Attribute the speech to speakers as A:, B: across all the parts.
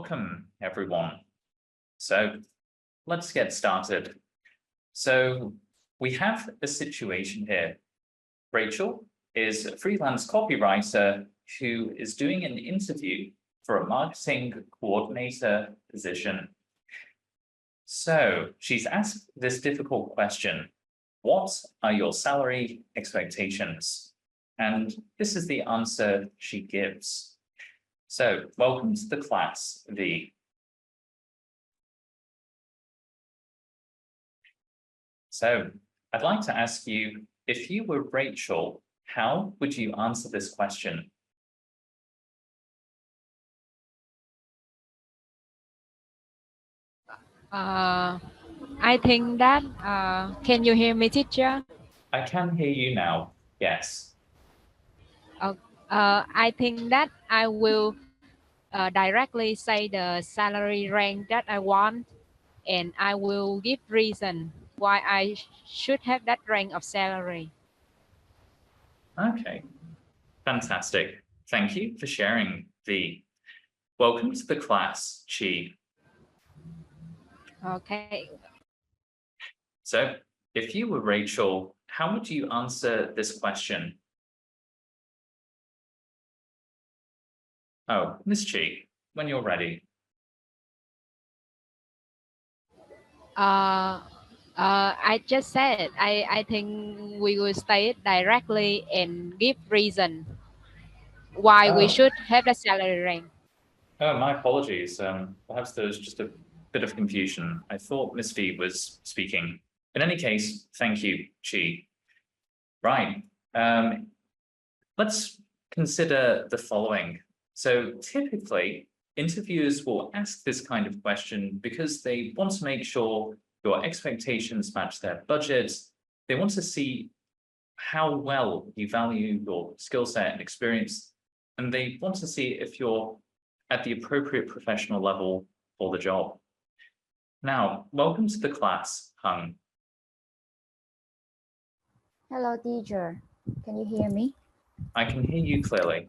A: Welcome, everyone. So let's get started. So we have a situation here. Rachel is a freelance copywriter who is doing an interview for a marketing coordinator position. So she's asked this difficult question: what are your salary expectations? And this is the answer she gives. So welcome to the class, V. So I'd like to ask you, if you were Rachel, how would you answer this question?
B: I think that, can you hear me, teacher?
A: I can hear you now, yes.
B: I think that I will directly say the salary range that I want, and I will give reason why I should have that rank of salary.
A: Okay, fantastic. Thank you for sharing, V. Welcome to the class, Chi.
B: Okay.
A: So if you were Rachel, how would you answer this question? Oh, Miss Chi, when you're ready.
B: I just said I think we will say it directly and give reason why we
A: Oh,
B: should have the salary rank.
A: oh, my apologies. Perhaps there was just a bit of confusion. I thought Miss V was speaking. In any case, thank you, Chi. Right. Let's consider the following. So typically, interviewers will ask this kind of question because they want to make sure your expectations match their budget. They want to see how well you value your skill set and experience, and they want to see if you're at the appropriate professional level for the job. Now, welcome to the class, Hung.
C: Hello, teacher. Can you hear me?
A: I can hear you clearly.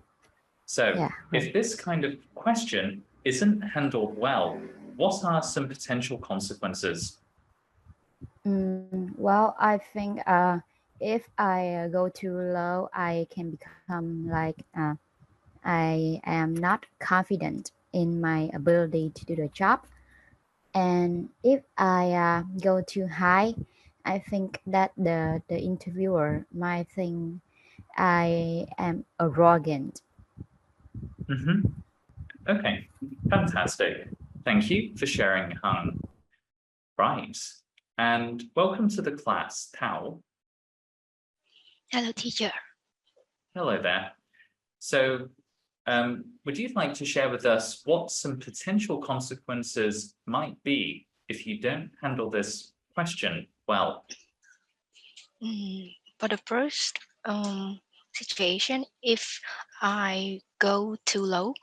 A: So
C: Yeah.
A: if this kind of question isn't handled well, what are some potential consequences?
C: Well, I think if I go too low, I can become like I am not confident in my ability to do the job. And if I go too high, I think that the interviewer might think I am arrogant.
A: Okay, fantastic. Thank you for sharing, Hung. Right, and welcome to the class, Tao.
D: Hello, teacher.
A: Hello there. So would you like to share with us what some potential consequences might be if you don't handle this question well?
D: For the first situation, if I go too low,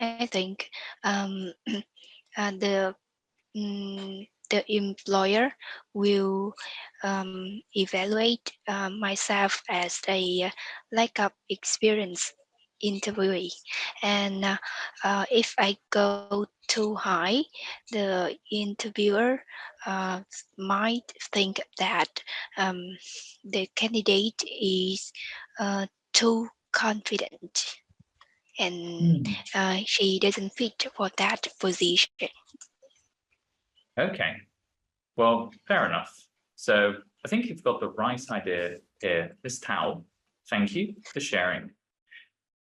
D: I think the employer will evaluate myself as a lack of experience interviewee, and if I go too high, the interviewer might think that the candidate is too confident and she doesn't fit for that position.
A: Okay, well, fair enough. So I think you've got the right idea here, Ms. Tao. Thank you for sharing.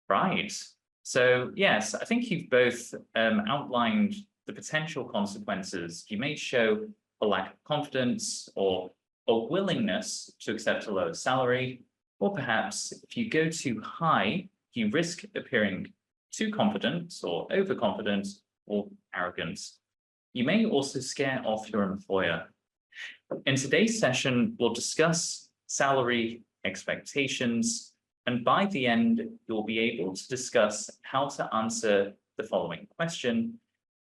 A: Right. So yes, I think you've both outlined the potential consequences. You may show a lack of confidence or a willingness to accept a lower salary, or perhaps if you go too high, you risk appearing too confident or overconfident or arrogant. You may also scare off your employer. In today's session, we'll discuss salary expectations, and by the end, you'll be able to discuss how to answer the following question,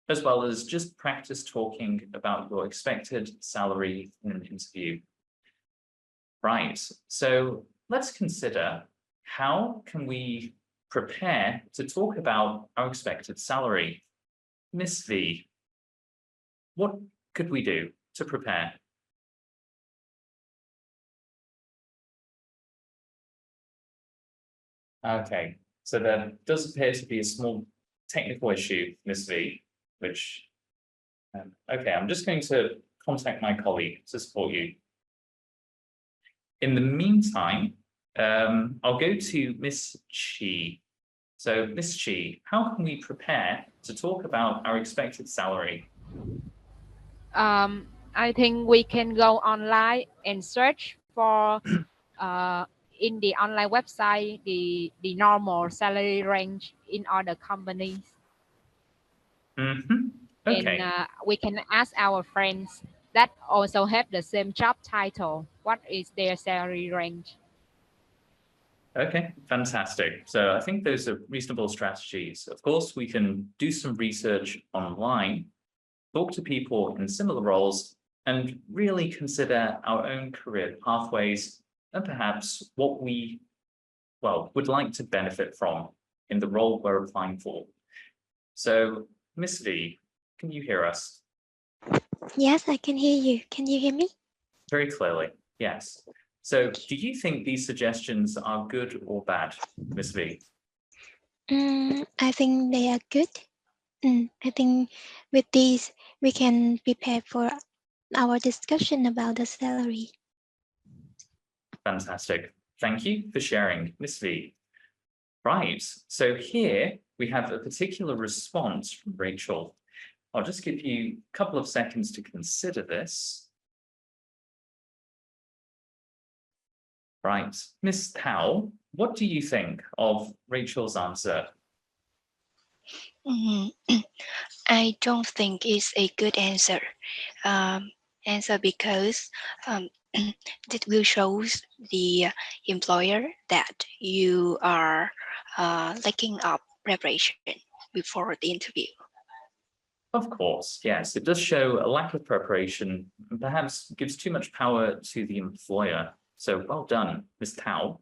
A: as well as just practice talking about your expected salary in an interview. Right, so let's consider how can we prepare to talk about our expected salary. Miss V, what could we do to prepare? Okay, so there does appear to be a small technical issue, Miss V, which, okay, I'm just going to contact my colleague to support you. In the meantime, I'll go to Miss Chi. So, Miss Chi, how can we prepare to talk about our expected salary?
B: I think we can go online and search for in the online website the normal salary range in other companies.
A: Okay.
B: And we can ask our friends that also have the same job title, what is their salary range.
A: Okay, fantastic. So I think those are reasonable strategies. Of course, we can do some research online, talk to people in similar roles, and really consider our own career pathways and perhaps what we, well, would like to benefit from in the role we're applying for. So, Miss V, can you hear us?
D: Yes, I can hear you. Can you hear me?
A: Very clearly, yes. So, do you think these suggestions are good or bad, Miss V?
D: I think they are good. I think with these, we can prepare for our discussion about the salary.
A: Fantastic. Thank you for sharing, Miss V. Right, so here we have a particular response from Rachel. I'll just give you a couple of seconds to consider this. Right, Miss Tao, what do you think of Rachel's answer?
D: Mm, I don't think it's a good answer. Answer because it will show the employer that you are lacking up preparation before the interview.
A: Of course, yes, it does show a lack of preparation and perhaps gives too much power to the employer. So well done, Ms. Tao.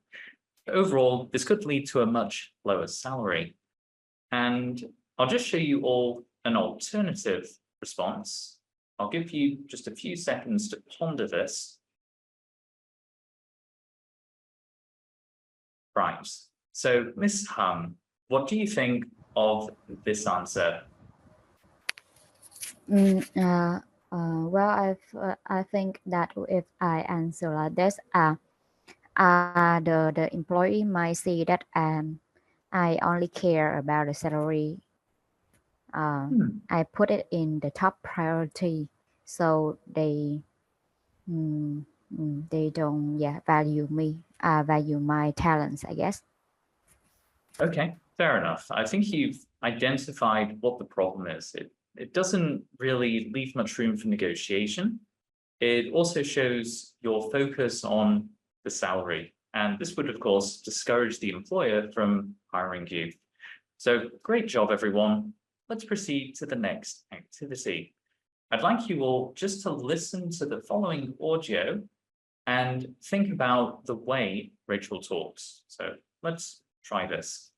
A: Overall, this could lead to a much lower salary. And I'll just show you all an alternative response. I'll give you just a few seconds to ponder this. Right, so Ms. Hung, what do you think of this answer?
C: Well, I think that if I answer like this, the employee might see that I only care about the salary. I put it in the top priority, so they don't value me, value my talents, I guess.
A: Okay, fair enough. I think you've identified what the problem is. It doesn't really leave much room for negotiation. It also shows your focus on the salary. And this would, of course, discourage the employer from hiring you. So great job, everyone. Let's proceed to the next activity. I'd like you all just to listen to the following audio and think about the way Rachel talks. So let's try this.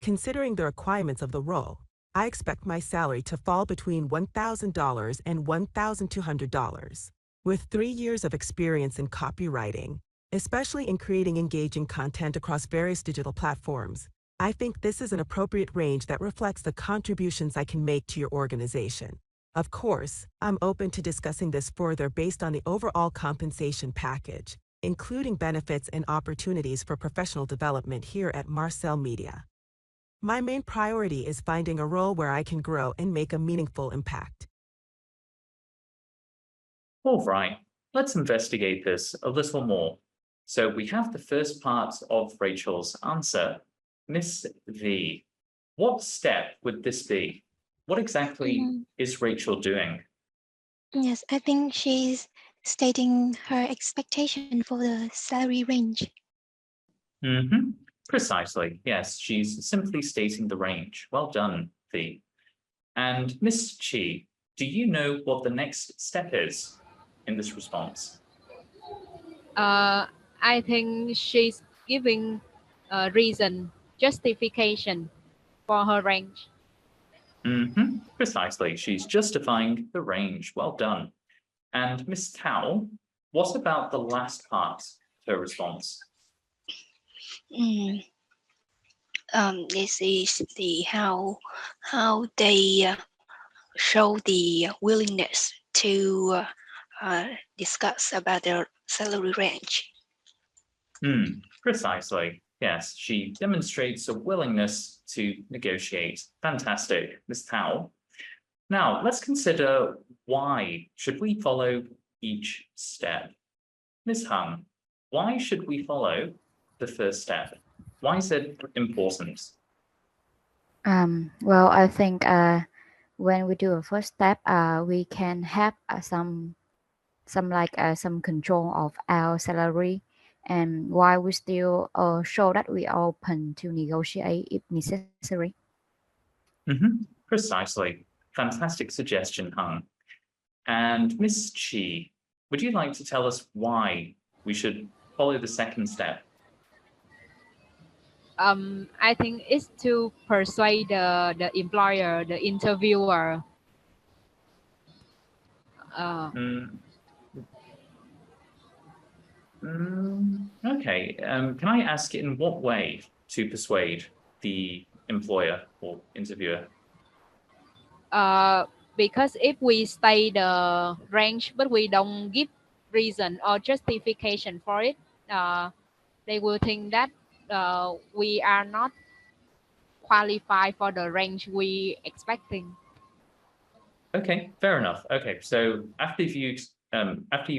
E: Considering the requirements of the role, I expect my salary to fall between $1,000 and $1,200. With 3 years of experience in copywriting, especially in creating engaging content across various digital platforms, I think this is an appropriate range that reflects the contributions I can make to your organization. Of course, I'm open to discussing this further based on the overall compensation package, including benefits and opportunities for professional development here at Marcel Media. My main priority is finding a role where I can grow and make a meaningful impact.
A: All right, let's investigate this a little more. So we have the first part of Rachel's answer. Miss V, what step would this be? What exactly is Rachel doing?
D: Yes, I think she's stating her expectation for the salary range.
A: Precisely, yes, she's simply stating the range. Well done, V. And Miss Chi, do you know what the next step is in this response?
B: I think she's giving a reason, justification for her range.
A: Precisely. She's justifying the range. Well done. And Miss Tao, what about the last part of her response?
D: This is the how they show the willingness to discuss about their salary range.
A: Precisely. Yes, she demonstrates a willingness to negotiate. Fantastic, Miss Tao. Now, let's consider why should we follow each step. Ms. Hung, why should we follow the first step? Why is it important?
C: Well, I think when we do a first step, we can have some control of our salary, and while we still show that we are open to negotiate if necessary.
A: Precisely. Fantastic suggestion, Hung. And Miss Chi, would you like to tell us why we should follow the second step?
B: I think it's to persuade the employer, the interviewer.
A: Okay. Can I ask in what way to persuade the employer or interviewer?
B: Because if we stay the range but we don't give reason or justification for it, they will think that we are not qualified for the range we expecting.
A: Okay, fair enough. Okay, so after you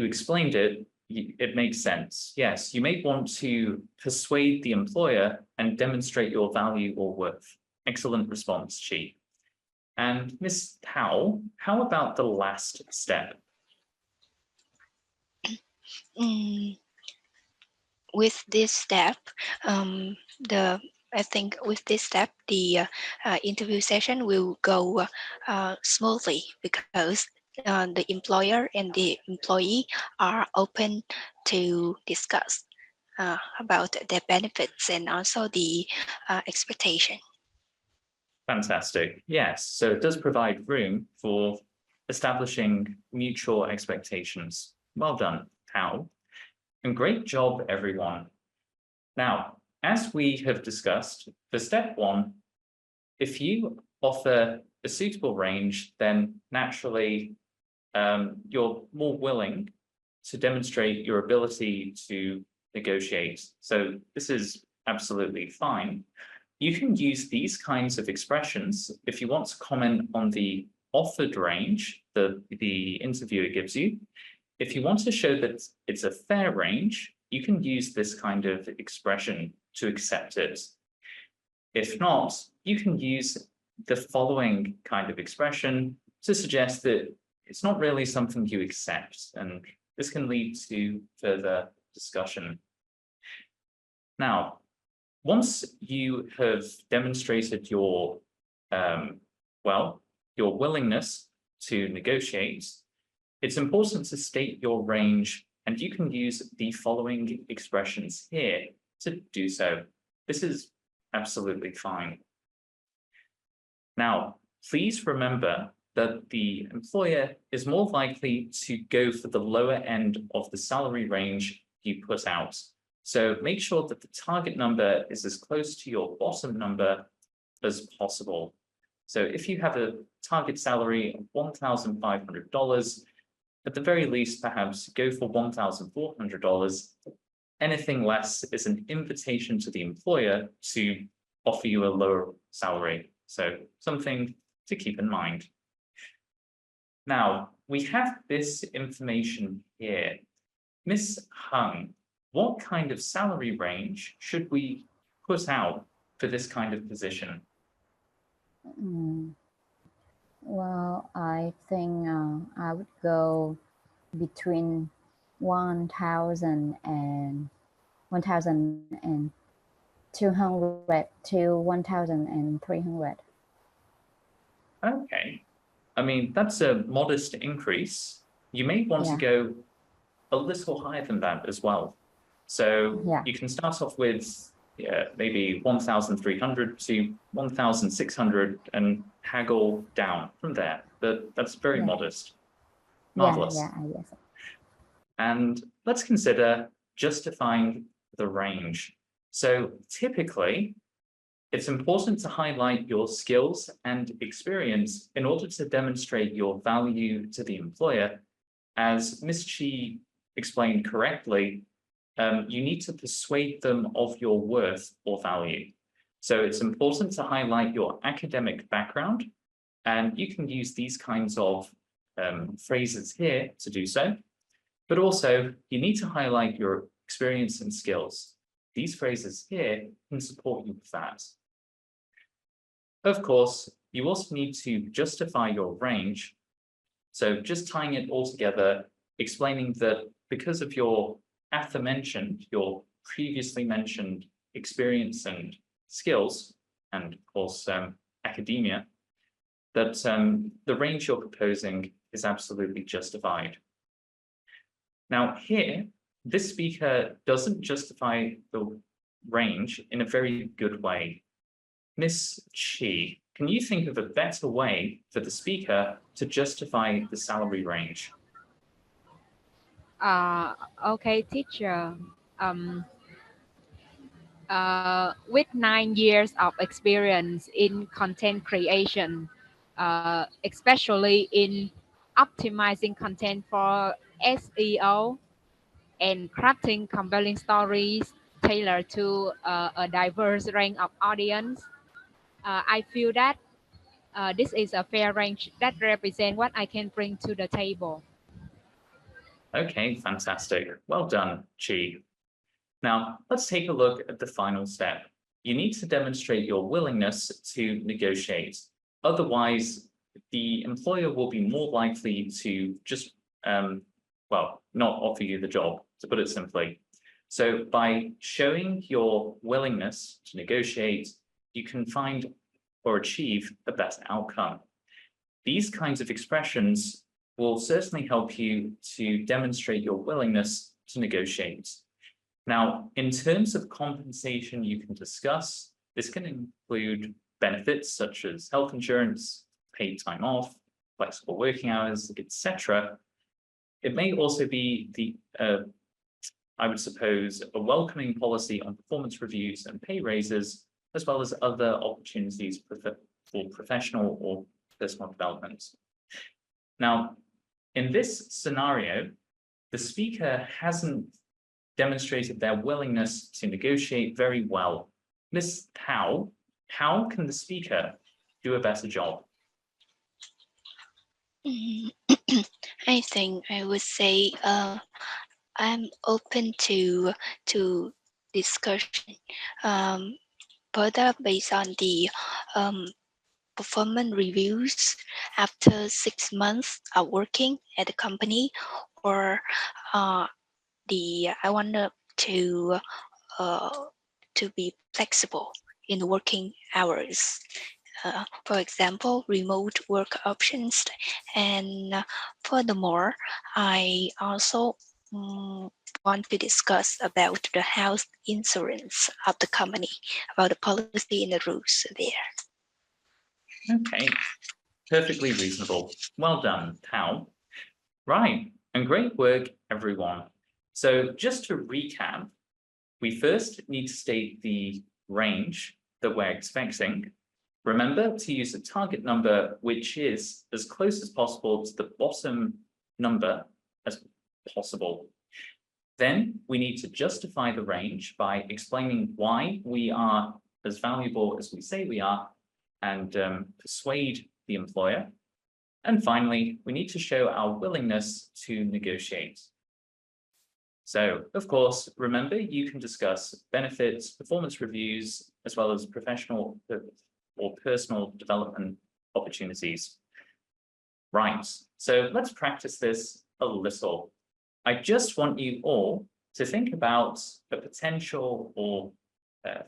A: explained it, it makes sense. Yes, you may want to persuade the employer and demonstrate your value or worth. Excellent response, Chi. And Miss Tao, how about the last step?
D: With this step, I think with this step, the interview session will go smoothly because the employer and the employee are open to discuss about their benefits and also the expectation.
A: Fantastic. Yes, so it does provide room for establishing mutual expectations. Well done, Tao. And great job, everyone. Now, as we have discussed, for step one, if you offer a suitable range, then naturally you're more willing to demonstrate your ability to negotiate. So this is absolutely fine. You can use these kinds of expressions if you want to comment on the offered range that the interviewer gives you. If you want to show that it's a fair range, you can use this kind of expression to accept it. If not, you can use the following kind of expression to suggest that it's not really something you accept, and this can lead to further discussion. Now, once you have demonstrated your willingness to negotiate, it's important to state your range, and you can use the following expressions here to do so. This is absolutely fine. Now, please remember that the employer is more likely to go for the lower end of the salary range you put out. So make sure that the target number is as close to your bottom number as possible. So if you have a target salary of $1,500, at the very least, perhaps go for $1,400. Anything less is an invitation to the employer to offer you a lower salary. So something to keep in mind. Now, we have this information here. Miss Hung, what kind of salary range should we put out for this kind of position?
C: Well, I think I would go between 1,000 and 1,200 to 1,300.
A: Okay. I mean, that's a modest increase. You may want to go a little higher than that as well. So you can start off with yeah, maybe 1,300 to 1,600 and haggle down from there. But that's very
C: Yeah.
A: modest.
C: Yeah,
A: Marvelous.
C: yeah, I guess.
A: And let's consider justifying the range. So typically, it's important to highlight your skills and experience in order to demonstrate your value to the employer. As Ms. Chi explained correctly, you need to persuade them of your worth or value. So it's important to highlight your academic background, and you can use these kinds of phrases here to do so. But also, you need to highlight your experience and skills. These phrases here can support you with that. Of course, you also need to justify your range. So just tying it all together, explaining that because of your aforementioned, your previously mentioned experience and skills, and of course, academia, that the range you're proposing is absolutely justified. Now here, this speaker doesn't justify the range in a very good way. Miss Chi, can you think of a better way for the speaker to justify the salary range?
B: Okay, teacher. With 9 years of experience in content creation, especially in optimizing content for SEO and crafting compelling stories tailored to a diverse range of audience, I feel that this is a fair range that represents what I can bring to the table.
A: Okay, fantastic. Well done, Chi. Now, let's take a look at the final step. You need to demonstrate your willingness to negotiate. Otherwise, the employer will be more likely to just, well, not offer you the job, to put it simply. So by showing your willingness to negotiate, you can find or achieve a better outcome. These kinds of expressions will certainly help you to demonstrate your willingness to negotiate. Now, in terms of compensation you can discuss, this can include benefits such as health insurance, paid time off, flexible working hours, etc. It may also be I would suppose, a welcoming policy on performance reviews and pay raises, as well as other opportunities for professional or personal development. Now, in this scenario, the speaker hasn't demonstrated their willingness to negotiate very well. Ms. Tao, how can the speaker do a better job?
D: I think I would say I'm open to discussion further based on the performance reviews after 6 months of working at the company, or I want to be flexible in working hours. For example, remote work options, and furthermore, I also want to discuss about the health insurance of the company, about the policy and the rules there.
A: Okay, perfectly reasonable. Well done, Tao. Right, and great work, everyone. So just to recap, we first need to state the range that we're expecting. Remember to use a target number which is as close as possible to the bottom number as possible. Then we need to justify the range by explaining why we are as valuable as we say we are, and persuade the employer. And finally, we need to show our willingness to negotiate. So, of course, remember you can discuss benefits, performance reviews, as well as professional or personal development opportunities. Right, so let's practice this a little. I just want you all to think about a potential or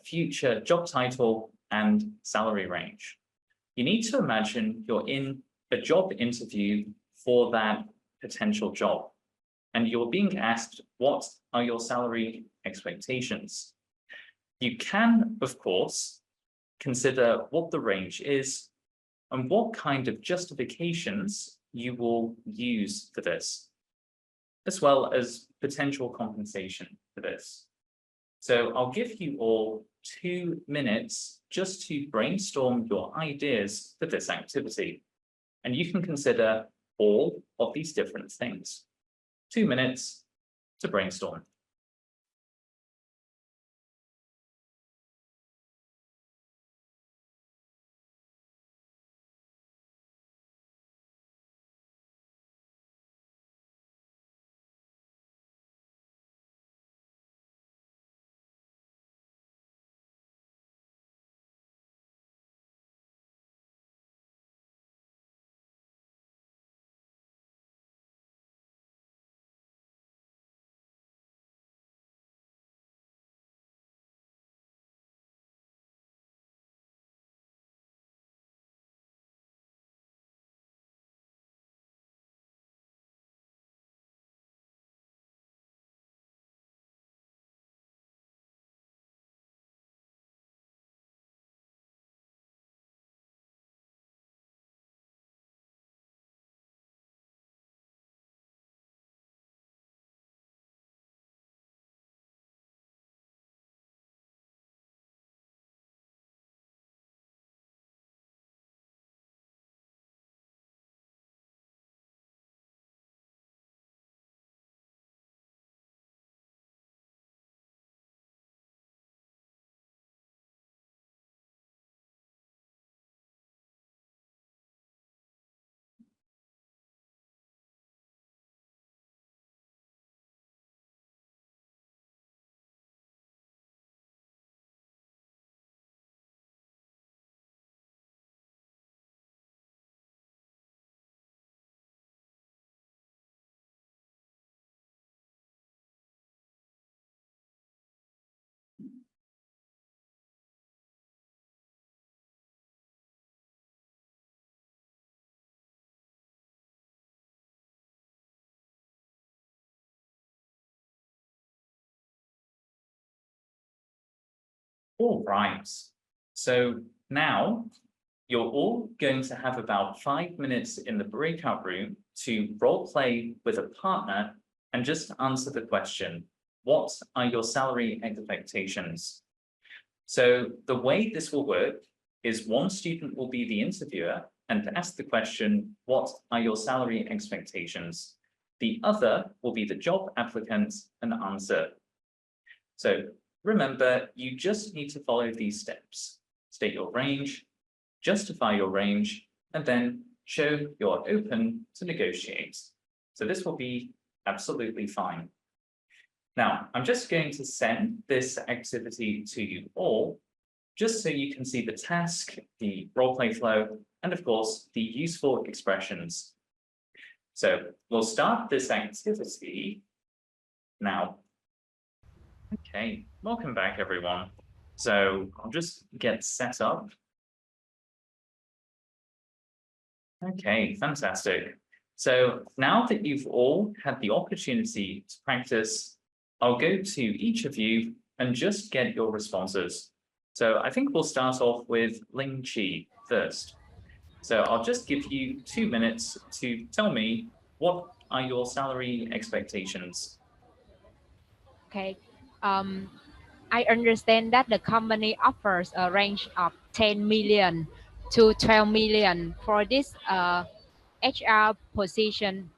A: future job title and salary range. You need to imagine you're in a job interview for that potential job, and you're being asked what are your salary expectations. You can, of course, consider what the range is and what kind of justifications you will use for this, as well as potential compensation for this. So I'll give you all 2 minutes just to brainstorm your ideas for this activity. And you can consider all of these different things. 2 minutes to brainstorm. All right. So now you're all going to have about 5 minutes in the breakout room to role play with a partner and just answer the question, what are your salary expectations? So the way this will work is one student will be the interviewer and ask the question, what are your salary expectations? The other will be the job applicant and answer. So remember, you just need to follow these steps. State your range, justify your range, and then show you're open to negotiate. So this will be absolutely fine. Now, I'm just going to send this activity to you all, just so you can see the task, the roleplay flow, and of course, the useful expressions. So we'll start this activity now. Okay, welcome back, everyone. So I'll just get set up. Okay, fantastic. So now that you've all had the opportunity to practice, I'll go to each of you and just get your responses. So I think we'll start off with Ling Chi first. So I'll just give you 2 minutes to tell me what are your salary expectations.
B: Okay. I understand that the company offers a range of 10 million to 12 million for this HR position.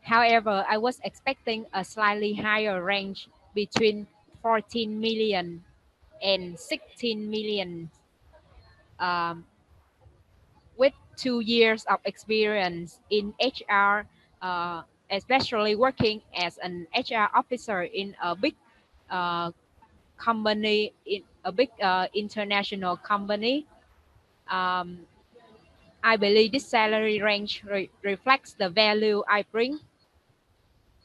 B: However, I was expecting a slightly higher range between 14 million and 16 million. Um, with 2 years of experience in HR, especially working as an HR officer in a big uh, company, in a big international company. Um, I believe this salary range reflects the value I bring,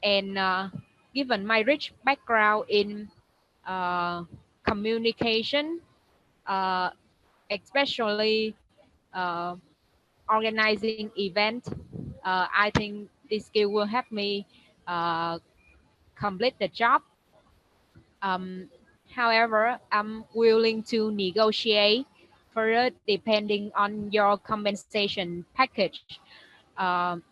B: and given my rich background in uh, communication, uh, especially uh, organizing events, I think this skill will help me complete the job. Um, However, I'm willing to negotiate further depending on your compensation package. Um,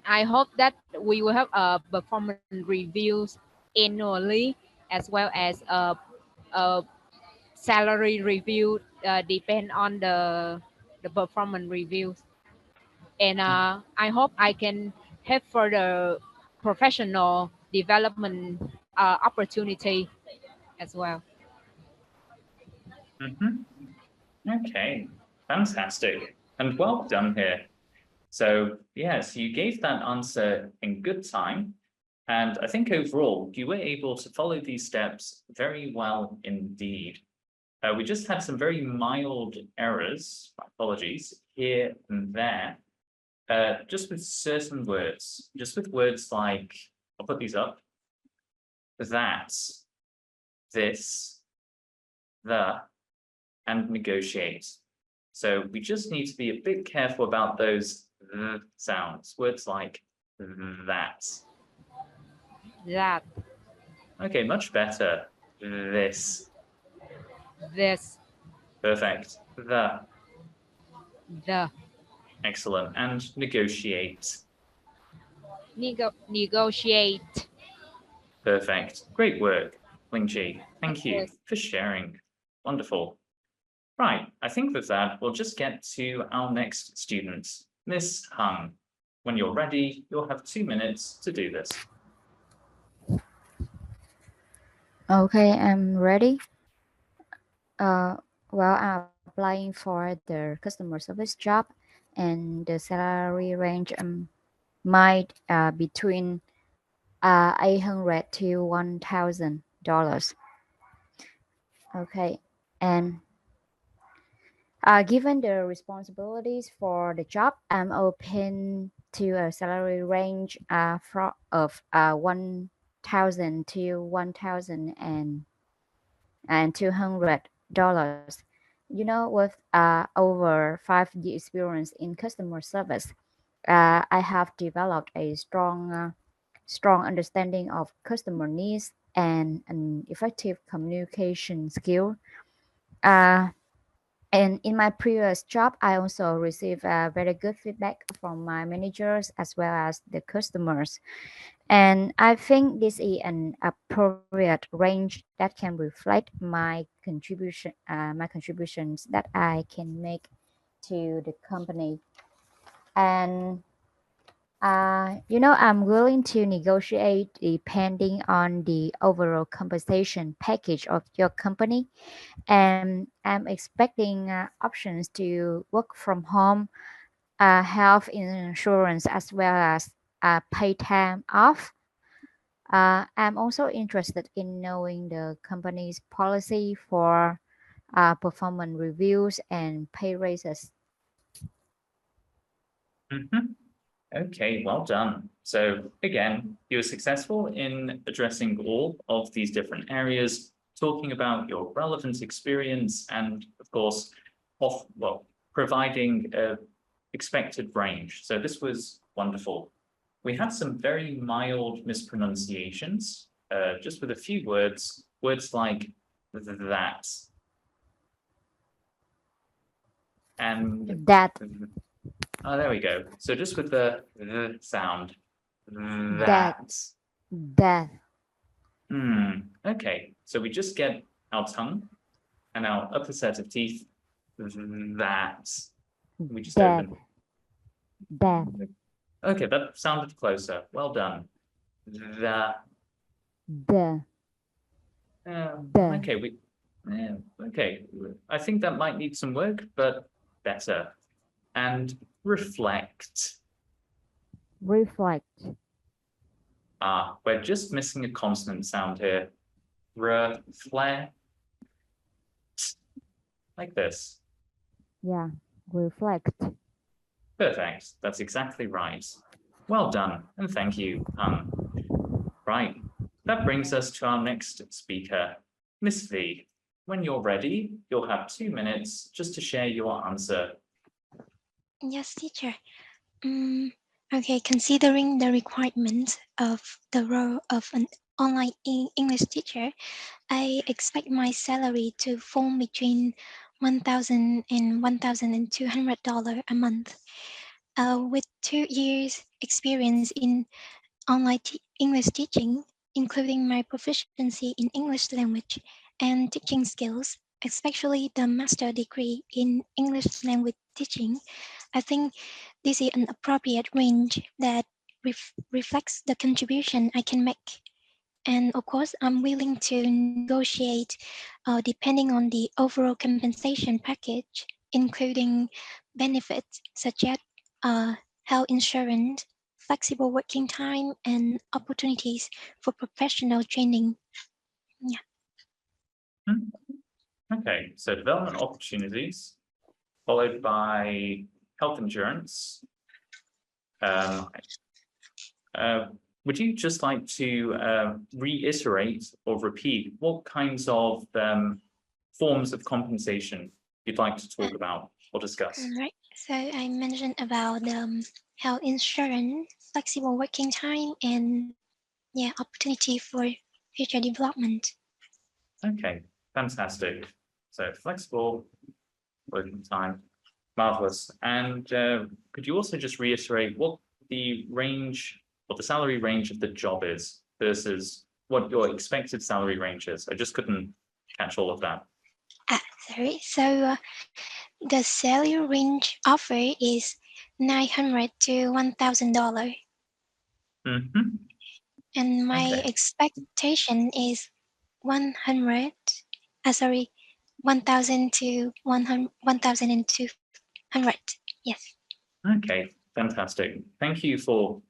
B: I hope that we will have a performance reviews annually as well as a salary review depend on the performance reviews. And I hope I can have further professional development opportunity as well.
A: Mhm. Okay, fantastic. And well done here. So yes, you gave that answer in good time. And I think overall, you were able to follow these steps very well indeed. We just had some very mild errors, apologies, here and there, just with certain words, just with words like, I'll put these up, that, this, the, and negotiate. So we just need to be a bit careful about those sounds, words like that.
B: That,
A: Okay, much better. This,
B: this,
A: perfect. The,
B: the,
A: excellent. And negotiate,
B: negotiate.
A: perfect. Great work, Lingji. Thank you
B: Yes.
A: for sharing. Wonderful. Right, I think with that, we'll just get to our next student, Miss Hung. When you're ready, you'll have 2 minutes to do this.
C: Okay, I'm ready. Well, I'm applying for the customer service job, and the salary range might between 800 to $1,000. Okay, and given the responsibilities for the job, I'm open to a salary range of 1,000 to $1,200. With over 5 years experience in customer service, I have developed a strong understanding of customer needs and an effective communication skill. Uh, and in my previous job, I also received very good feedback from my managers as well as the customers. And I think this is an appropriate range that can reflect my contributions that I can make to the company. And I'm willing to negotiate depending on the overall compensation package of your company. And I'm expecting options to work from home, health insurance, as well as paid time off. I'm also interested in knowing the company's policy for performance reviews and pay raises.
A: Mhm. Okay, well done. So again, you were successful in addressing all of these different areas, talking about your relevant experience and of course, providing a expected range. So this was wonderful. We had some very mild mispronunciations, just with a few words like that and
C: That
A: oh, there we go. So just with the sound,
C: that
A: that.
C: that
A: Okay, so we just get our tongue and our upper set of teeth. That. We just
C: that
A: open.
C: that
A: Okay, that sounded closer. Well done. The.
C: the
A: Okay, okay. I think that might need some work, but better. And reflect.
C: reflect
A: We're just missing a consonant sound here. Reflect. Like this.
C: yeah reflect.
A: Perfect. That's exactly right. Well done, and thank you. Right. That brings us to our next speaker, Miss V. When you're ready, you'll have 2 minutes just to share your answer.
D: Yes, teacher. Okay, considering the requirements of the role of an online English teacher, I expect my salary to fall between $1,000 and $1,200 a month. With 2 years experience in online English teaching, including my proficiency in English language and teaching skills, especially the master degree in English language teaching, I think this is an appropriate range that reflects the contribution I can make. And of course, I'm willing to negotiate depending on the overall compensation package, including benefits such as uh, health insurance, flexible working time, and opportunities for professional training. Yeah.
A: Okay, so development opportunities, followed by health insurance. Would you just like to reiterate or repeat what kinds of forms of compensation you'd like to talk about or discuss?
D: Right. So I mentioned about health insurance, flexible working time, and opportunity for future development.
A: Okay, fantastic. So flexible working time, marvelous. And could you also just reiterate what the range, what the salary range of the job is versus what your expected salary range is? I just couldn't catch all of that.
D: Sorry. So the salary range offer is $900 to $1,000,
A: Mm-hmm.
D: and my
A: Okay.
D: expectation is 100. Sorry, 1,000 to 1,200. Yes.
A: Okay, fantastic. Thank you for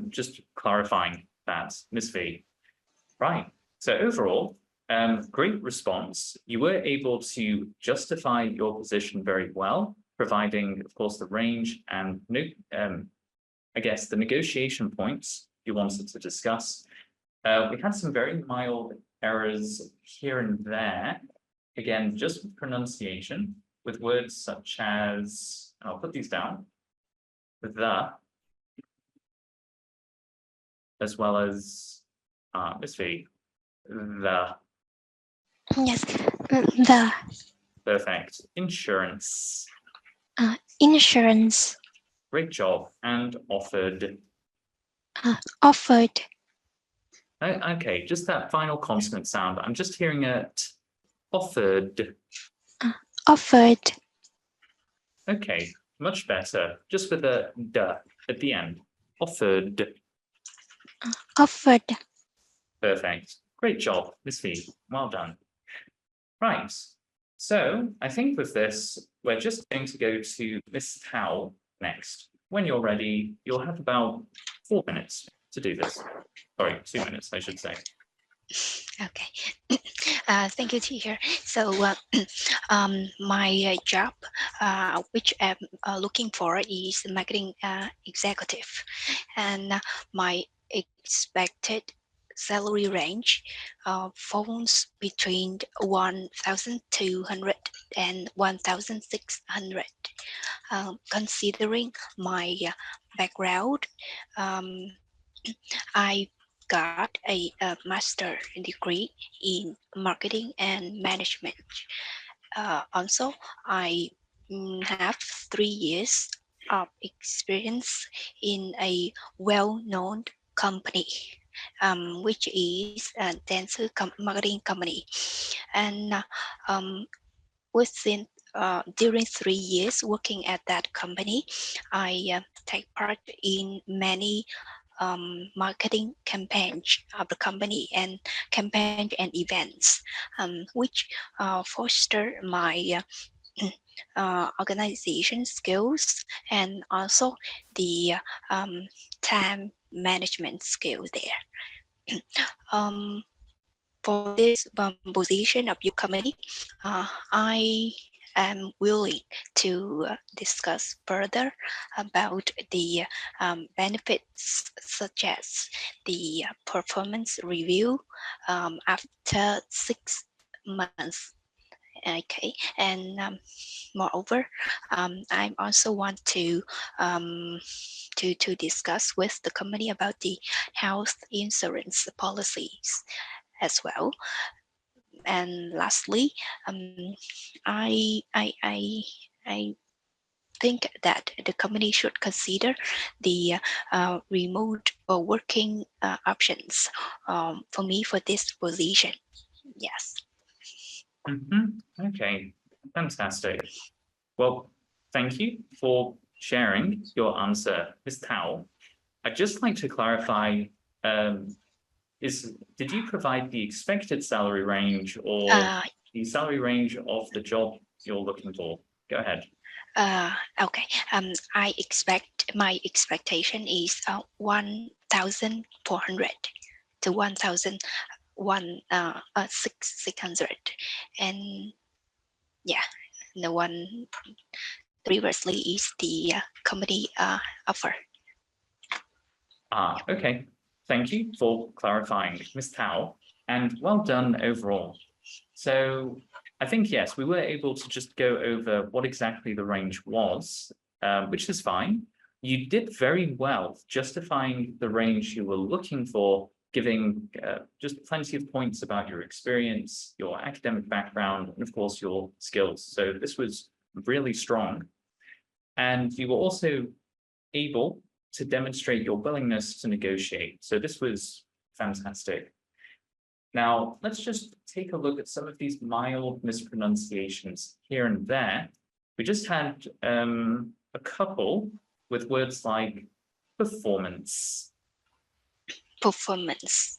A: just clarifying that, Ms. V. Right. So overall, great response. You were able to justify your position very well, providing, of course, the range and I guess the negotiation points you wanted to discuss. We had some very mild errors here and there. Again, just with pronunciation, with words such as, and I'll put these down, the, as well as Ms. V, the.
D: Yes. The
A: Perfect. Insurance.
D: insurance
A: Great job. And offered.
D: offered.
A: Okay, just that final consonant sound. I'm just hearing it. Offered.
D: Offered.
A: Okay, much better. Just with a duh at the end. Offered.
D: Offered.
A: Perfect. Great job, Miss V. Well done. Right. So I think with this, we're just going to go to Miss Tao next. When you're ready, you'll have about 4 minutes to do this. Sorry, 2 minutes, I should say.
D: Okay. Thank you, teacher. So my job, which I'm looking for, is marketing executive, and my expected salary range falls between 1,200 and 1,600. Considering my background, I got a master degree in marketing and management. Also, I have 3 years of experience in a well-known company, which is a dancer marketing company. And during 3 years working at that company, I take part in many marketing campaigns of the company and campaign and events, which foster my organization skills and also the time management skills there. For this position of your company, I am willing to discuss further about the benefits such as the performance review after 6 months Okay, and moreover, I also want to discuss with the company about the health insurance policies as well. And lastly, I think that the company should consider the remote working options for me for this position. Yes.
A: Okay, fantastic. Well, thank you for sharing your answer, Ms. Tao. I'd just like to clarify, did you provide the expected salary range or the salary range of the job you're looking for? Go ahead.
D: Okay. I expect my expectation is 1,400 to 1,600, and yeah, the one previously is the company offer.
A: Okay. Thank you for clarifying, Ms. Tao, and well done overall. So I think, yes, we were able to just go over what exactly the range was, which is fine. You did very well justifying the range you were looking for, giving just plenty of points about your experience, your academic background, and of course, your skills. So this was really strong. And you were also able to demonstrate your willingness to negotiate. So this was fantastic. Now, let's just take a look at some of these mild mispronunciations here and there. We just had a couple with words like performance.
D: Performance.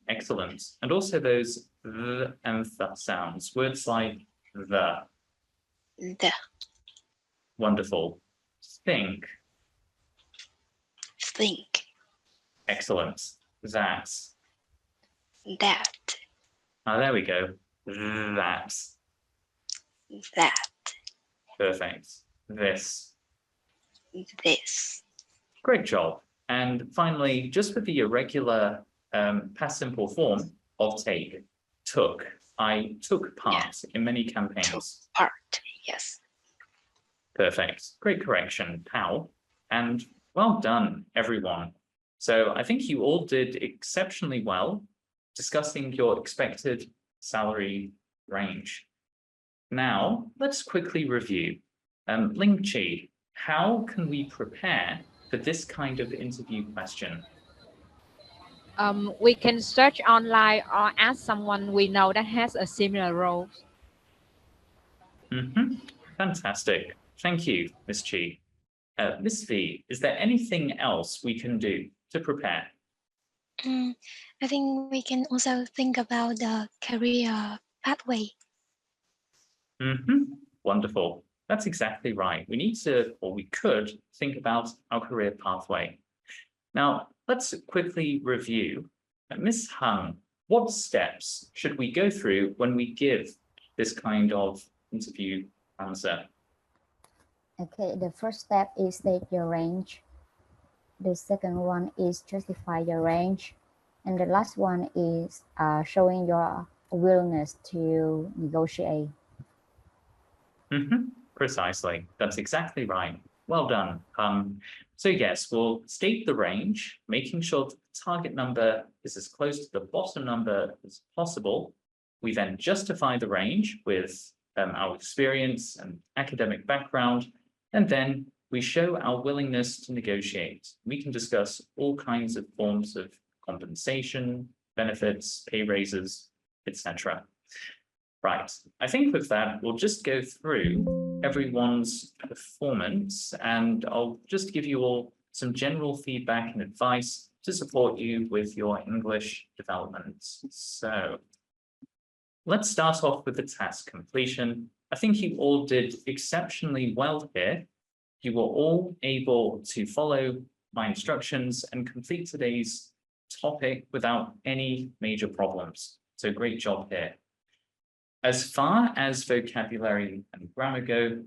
A: Excellent. And also those the and the sounds, words like the.
D: The.
A: Wonderful. Think.
D: Think.
A: Excellent. That.
D: That.
A: There we go. That.
D: That.
A: Perfect. This.
D: This.
A: Great job. And finally, just with the irregular past simple form of take, took. I took part in many campaigns.
D: Took part, yes.
A: Perfect. Great correction, Pal. And well done, everyone. So I think you all did exceptionally well discussing your expected salary range. Now, let's quickly review. Ling Chi, how can we prepare for this kind of interview question?
B: We can search online or ask someone we know that has a similar role.
A: Fantastic. Thank you, Ms. Chi. Ms. V, is there anything else we can do to prepare?
F: I think we can also think about the career pathway.
A: Wonderful. That's exactly right. We need to, or we could, think about our career pathway. Now, let's quickly review. Ms. Hung, what steps should we go through when we give this kind of interview answer?
C: Okay, the first step is state your range. The second one is justify your range. And the last one is showing your willingness to negotiate.
A: Precisely. That's exactly right. Well done. So yes, we'll state the range, making sure that the target number is as close to the bottom number as possible. We then justify the range with our experience and academic background, and then we show our willingness to negotiate. We can discuss all kinds of forms of compensation, benefits, pay raises, etc. Right, I think with that, we'll just go through everyone's performance, and I'll just give you all some general feedback and advice to support you with your English development. So let's start off with the task completion. I think you all did exceptionally well here. You were all able to follow my instructions and complete today's topic without any major problems. So great job here. As far as vocabulary and grammar go,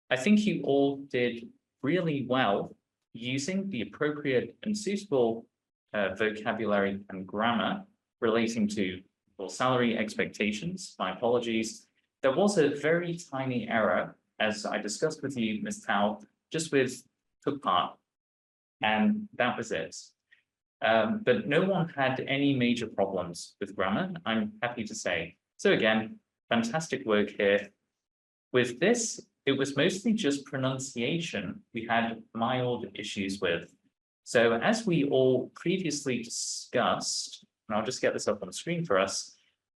A: I think you all did really well using the appropriate and suitable vocabulary and grammar relating to your salary expectations. My apologies. There was a very tiny error, as I discussed with you, Ms. Tao, just with took part, and that was it. But no one had any major problems with grammar, I'm happy to say. So again, fantastic work here. With this, it was mostly just pronunciation we had mild issues with. So as we all previously discussed, and I'll just get this up on the screen for us.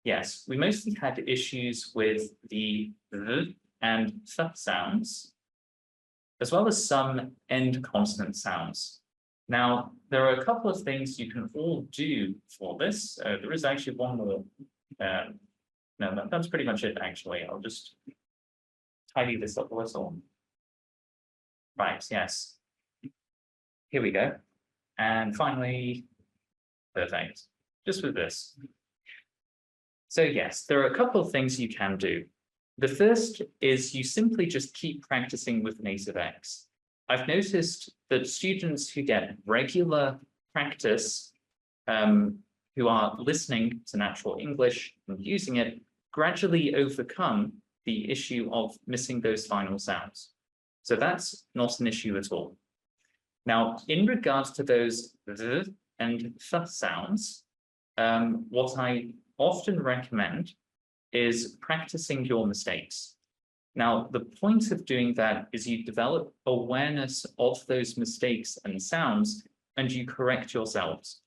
A: Yes, we mostly had issues with the th and th sounds, as well as some end consonant sounds. Now, there are a couple of things you can all do for this. There is actually one more. No, that's pretty much it, actually. I'll just tidy this up a little. Right, yes. Here we go. And finally, perfect. Just with this. So yes, there are a couple of things you can do. The first is you simply just keep practicing with native X. I've noticed that students who get regular practice, who are listening to natural English and using it, gradually overcome the issue of missing those final sounds. So that's not an issue at all. Now, in regards to those th and th sounds, what I often recommend is practicing your mistakes. Now, the point of doing that is you develop awareness of those mistakes and sounds, and you correct yourselves.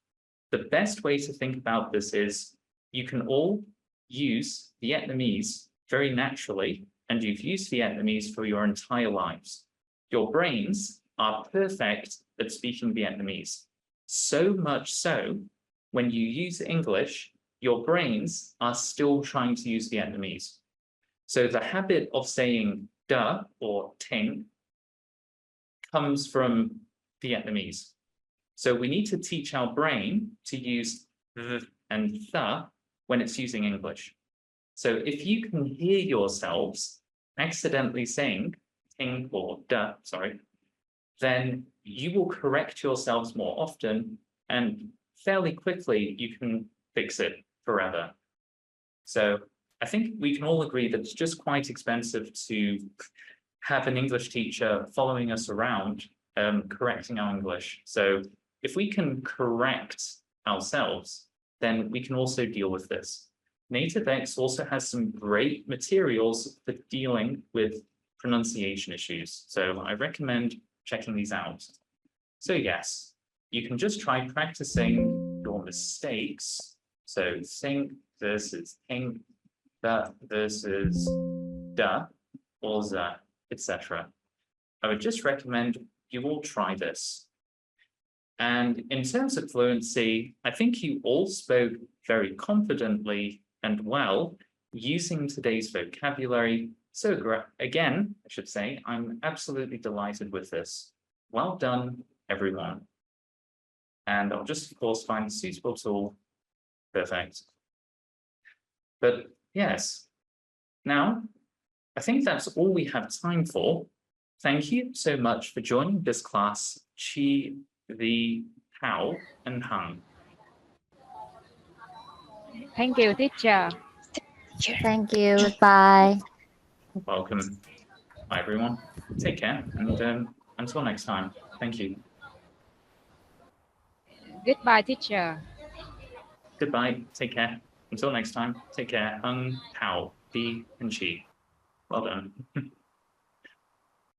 A: The best way to think about this is you can all use Vietnamese very naturally, and you've used Vietnamese for your entire lives. Your brains are perfect at speaking Vietnamese. So much so, when you use English, your brains are still trying to use Vietnamese. So the habit of saying da or ting comes from Vietnamese. So we need to teach our brain to use th and th when it's using English. So if you can hear yourselves accidentally saying ting or da, sorry, then you will correct yourselves more often, and fairly quickly you can fix it forever. So I think we can all agree that it's just quite expensive to have an English teacher following us around, correcting our English. So if we can correct ourselves, then we can also deal with this. NativeX also has some great materials for dealing with pronunciation issues. So I recommend checking these out. So yes, you can just try practicing your mistakes. So sing versus ting, da versus da, or za, etc. I would just recommend you all try this. And in terms of fluency, I think you all spoke very confidently and well using today's vocabulary. So again, I should say, I'm absolutely delighted with this. Well done, everyone. And I'll just, of course, find a suitable tool. Perfect. But yes, now, I think that's all we have time for. Thank you so much for joining this class, Chi, the How, and Hung.
B: Thank you, teacher.
C: Thank you. Bye.
A: Welcome. Bye, everyone. Take care, and until next time, thank you.
B: Goodbye, teacher.
A: Goodbye. Take care. Until next time, take care. Hung, How, Bi, and Chi. Well done.